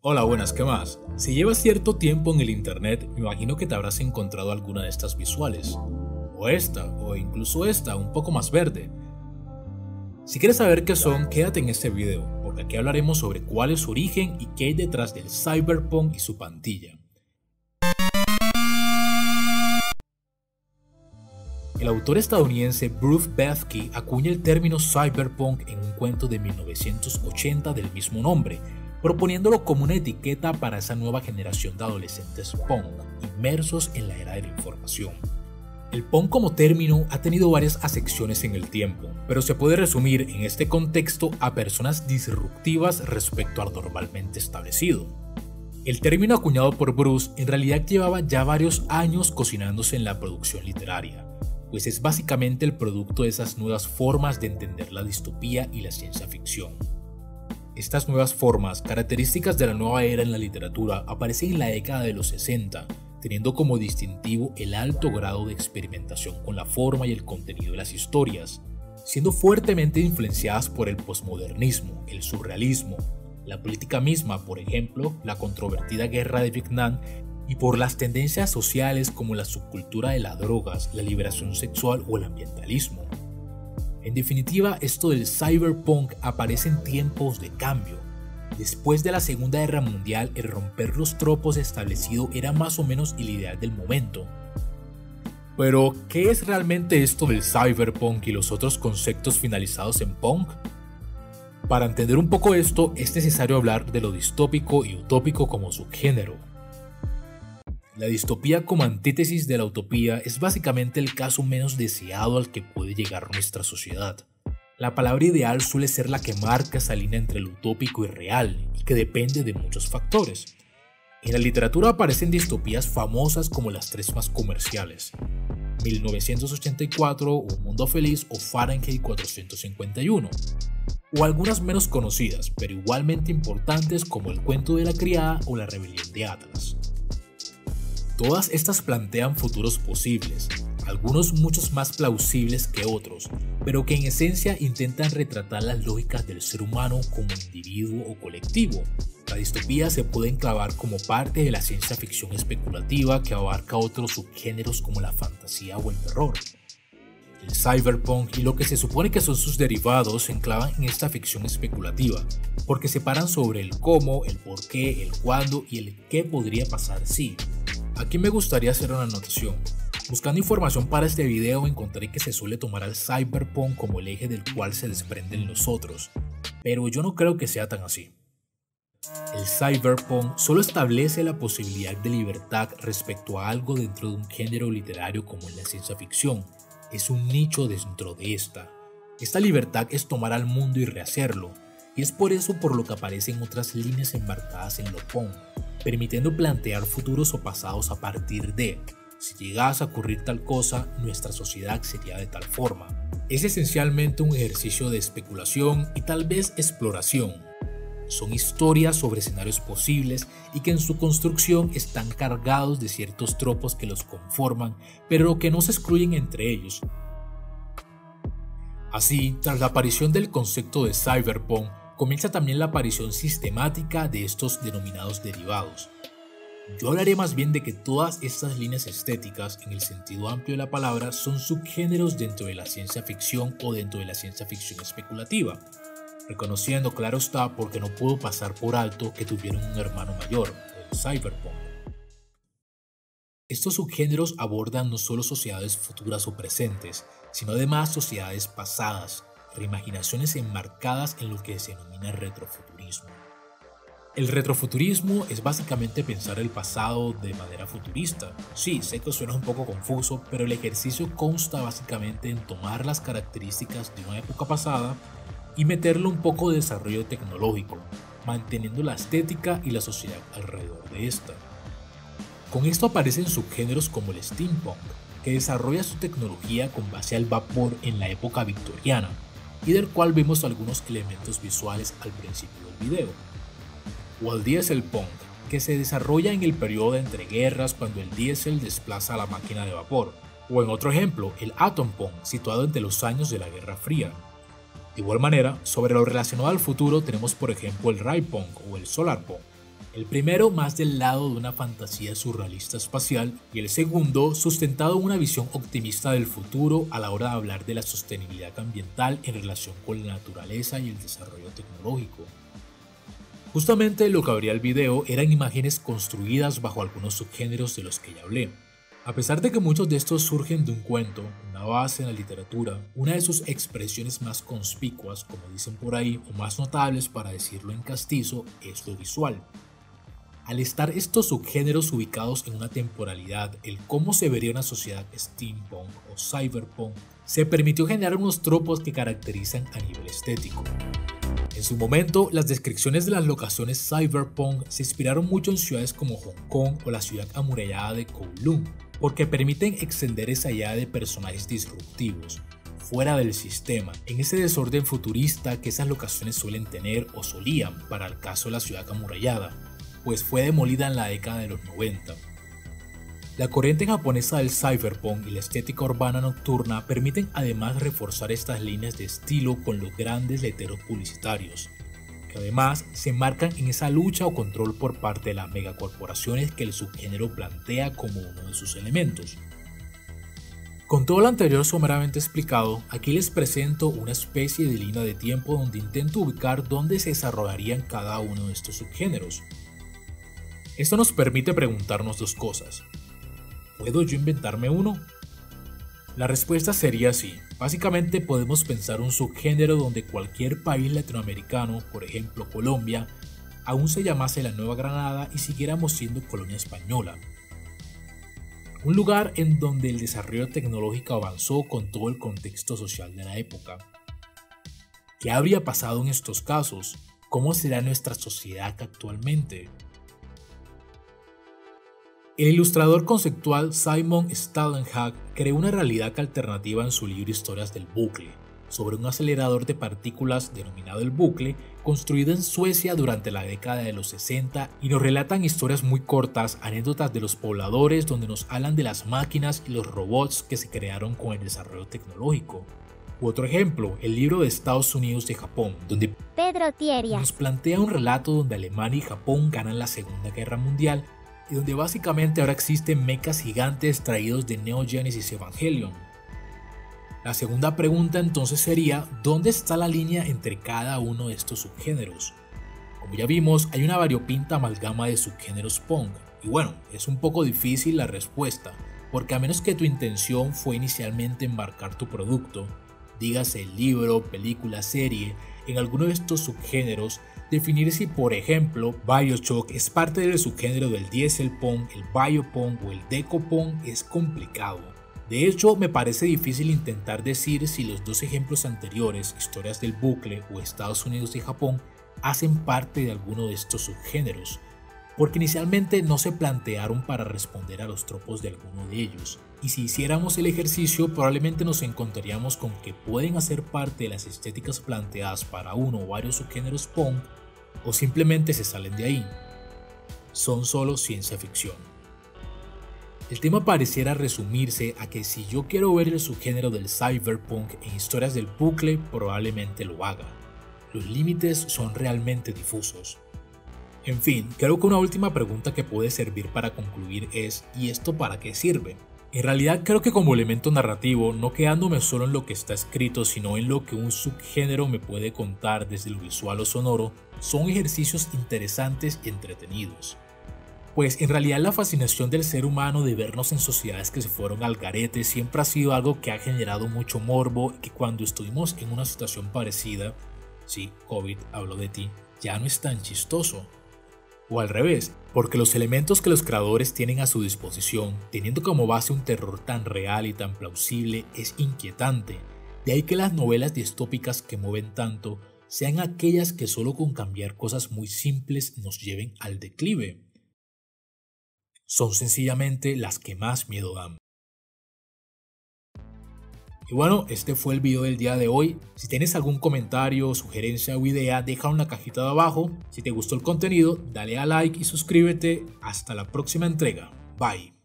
Hola, buenas, ¿qué más? Si llevas cierto tiempo en el internet, me imagino que te habrás encontrado alguna de estas visuales. O esta, o incluso esta, un poco más verde. Si quieres saber qué son, quédate en este video, porque aquí hablaremos sobre cuál es su origen y qué hay detrás del cyberpunk y su pandilla. El autor estadounidense Bruce Bethke acuña el término cyberpunk en un cuento de 1980 del mismo nombre, proponiéndolo como una etiqueta para esa nueva generación de adolescentes punk, inmersos en la era de la información. El punk como término ha tenido varias acepciones en el tiempo, pero se puede resumir en este contexto a personas disruptivas respecto al normalmente establecido. El término acuñado por Bruce en realidad llevaba ya varios años cocinándose en la producción literaria, pues es básicamente el producto de esas nuevas formas de entender la distopía y la ciencia ficción. Estas nuevas formas, características de la nueva era en la literatura, aparecen en la década de los 60, teniendo como distintivo el alto grado de experimentación con la forma y el contenido de las historias, siendo fuertemente influenciadas por el posmodernismo, el surrealismo, la política misma, por ejemplo, la controvertida guerra de Vietnam, y por las tendencias sociales como la subcultura de las drogas, la liberación sexual o el ambientalismo. En definitiva, esto del cyberpunk aparece en tiempos de cambio. Después de la Segunda Guerra Mundial, el romper los tropos establecidos era más o menos el ideal del momento. Pero, ¿qué es realmente esto del cyberpunk y los otros conceptos finalizados en punk? Para entender un poco esto, es necesario hablar de lo distópico y utópico como subgénero. La distopía como antítesis de la utopía es básicamente el caso menos deseado al que puede llegar nuestra sociedad. La palabra ideal suele ser la que marca esa línea entre lo utópico y real, y que depende de muchos factores. En la literatura aparecen distopías famosas como las tres más comerciales: 1984, Un Mundo Feliz o Fahrenheit 451, o algunas menos conocidas, pero igualmente importantes como El Cuento de la Criada o La Rebelión de Atlas. Todas estas plantean futuros posibles, algunos muchos más plausibles que otros, pero que en esencia intentan retratar las lógicas del ser humano como individuo o colectivo. La distopía se puede enclavar como parte de la ciencia ficción especulativa que abarca otros subgéneros como la fantasía o el terror. El cyberpunk y lo que se supone que son sus derivados se enclavan en esta ficción especulativa, porque separan sobre el cómo, el por qué, el cuándo y el qué podría pasar si. Aquí me gustaría hacer una anotación. Buscando información para este video encontré que se suele tomar al cyberpunk como el eje del cual se desprenden los otros, pero yo no creo que sea tan así. El cyberpunk solo establece la posibilidad de libertad respecto a algo dentro de un género literario como es la ciencia ficción. Es un nicho dentro de esta. Esta libertad es tomar al mundo y rehacerlo, y es por eso por lo que aparecen otras líneas enmarcadas en lo punk, permitiendo plantear futuros o pasados a partir de: si llegase a ocurrir tal cosa, nuestra sociedad sería de tal forma. Es esencialmente un ejercicio de especulación y tal vez exploración. Son historias sobre escenarios posibles y que en su construcción están cargados de ciertos tropos que los conforman, pero que no se excluyen entre ellos. Así, tras la aparición del concepto de cyberpunk, comienza también la aparición sistemática de estos denominados derivados. Yo hablaré más bien de que todas estas líneas estéticas, en el sentido amplio de la palabra, son subgéneros dentro de la ciencia ficción o dentro de la ciencia ficción especulativa, reconociendo, claro está, porque no puedo pasar por alto que tuvieron un hermano mayor, el cyberpunk. Estos subgéneros abordan no solo sociedades futuras o presentes, sino además sociedades pasadas, reimaginaciones enmarcadas en lo que se denomina retrofuturismo. El retrofuturismo es básicamente pensar el pasado de manera futurista. Sí, sé que suena un poco confuso, pero el ejercicio consta básicamente en tomar las características de una época pasada y meterle un poco de desarrollo tecnológico, manteniendo la estética y la sociedad alrededor de esta. Con esto aparecen subgéneros como el steampunk, que desarrolla su tecnología con base al vapor en la época victoriana, y del cual vemos algunos elementos visuales al principio del video. O el dieselpunk, que se desarrolla en el periodo de entreguerras cuando el diésel desplaza a la máquina de vapor. O en otro ejemplo, el atompunk, situado entre los años de la Guerra Fría. De igual manera, sobre lo relacionado al futuro tenemos por ejemplo el Raypunk o el Solarpunk, El primero más del lado de una fantasía surrealista espacial y el segundo sustentado en una visión optimista del futuro a la hora de hablar de la sostenibilidad ambiental en relación con la naturaleza y el desarrollo tecnológico. Justamente lo que abría el video eran imágenes construidas bajo algunos subgéneros de los que ya hablé. A pesar de que muchos de estos surgen de un cuento, una base en la literatura, una de sus expresiones más conspicuas, como dicen por ahí, o más notables para decirlo en castizo, es lo visual. Al estar estos subgéneros ubicados en una temporalidad, el cómo se vería una sociedad steampunk o cyberpunk, se permitió generar unos tropos que caracterizan a nivel estético. En su momento, las descripciones de las locaciones cyberpunk se inspiraron mucho en ciudades como Hong Kong o la ciudad amurallada de Kowloon, porque permiten extender esa idea de personajes disruptivos, fuera del sistema, en ese desorden futurista que esas locaciones suelen tener o solían para el caso de la ciudad amurallada, pues fue demolida en la década de los 90. La corriente japonesa del cyberpunk y la estética urbana nocturna permiten además reforzar estas líneas de estilo con los grandes letreros publicitarios, que además se marcan en esa lucha o control por parte de las megacorporaciones que el subgénero plantea como uno de sus elementos. Con todo lo anterior someramente explicado, aquí les presento una especie de línea de tiempo donde intento ubicar dónde se desarrollarían cada uno de estos subgéneros. Esto nos permite preguntarnos dos cosas. ¿Puedo yo inventarme uno? La respuesta sería sí. Básicamente podemos pensar un subgénero donde cualquier país latinoamericano, por ejemplo Colombia, aún se llamase la Nueva Granada y siguiéramos siendo colonia española. Un lugar en donde el desarrollo tecnológico avanzó con todo el contexto social de la época. ¿Qué habría pasado en estos casos? ¿Cómo será nuestra sociedad actualmente? El ilustrador conceptual Simon Stålenhag creó una realidad alternativa en su libro Historias del Bucle, sobre un acelerador de partículas denominado el Bucle, construido en Suecia durante la década de los 60 y nos relatan historias muy cortas, anécdotas de los pobladores donde nos hablan de las máquinas y los robots que se crearon con el desarrollo tecnológico. Otro ejemplo, el libro de Estados Unidos de Japón, donde Pedro Tieria nos plantea un relato donde Alemania y Japón ganan la Segunda Guerra Mundial y donde básicamente ahora existen mechas gigantes traídos de Neo Genesis Evangelion. La segunda pregunta entonces sería, ¿dónde está la línea entre cada uno de estos subgéneros? Como ya vimos, hay una variopinta amalgama de subgéneros punk, y bueno, es un poco difícil la respuesta, porque a menos que tu intención fue inicialmente embarcar tu producto, dígase libro, película, serie, en alguno de estos subgéneros, definir si por ejemplo Bioshock es parte del subgénero del dieselpunk, el biopunk o el decopunk es complicado. De hecho, me parece difícil intentar decir si los dos ejemplos anteriores, Historias del Bucle o Estados Unidos y Japón, hacen parte de alguno de estos subgéneros, porque inicialmente no se plantearon para responder a los tropos de alguno de ellos, y si hiciéramos el ejercicio probablemente nos encontraríamos con que pueden hacer parte de las estéticas planteadas para uno o varios subgéneros punk, o simplemente se salen de ahí. Son solo ciencia ficción. El tema pareciera resumirse a que si yo quiero ver el subgénero del cyberpunk en Historias del Bucle, probablemente lo haga. Los límites son realmente difusos. En fin, creo que una última pregunta que puede servir para concluir es ¿y esto para qué sirve? En realidad creo que como elemento narrativo, no quedándome solo en lo que está escrito, sino en lo que un subgénero me puede contar desde lo visual o sonoro, son ejercicios interesantes y entretenidos. Pues en realidad la fascinación del ser humano de vernos en sociedades que se fueron al garete siempre ha sido algo que ha generado mucho morbo y que cuando estuvimos en una situación parecida, sí, COVID, hablo de ti, ya no es tan chistoso. O al revés, porque los elementos que los creadores tienen a su disposición, teniendo como base un terror tan real y tan plausible, es inquietante. De ahí que las novelas distópicas que mueven tanto sean aquellas que solo con cambiar cosas muy simples nos lleven al declive. Son sencillamente las que más miedo dan. Y bueno, este fue el video del día de hoy. Si tienes algún comentario, sugerencia o idea, déjalo en la cajita de abajo. Si te gustó el contenido, dale a like y suscríbete. Hasta la próxima entrega. Bye.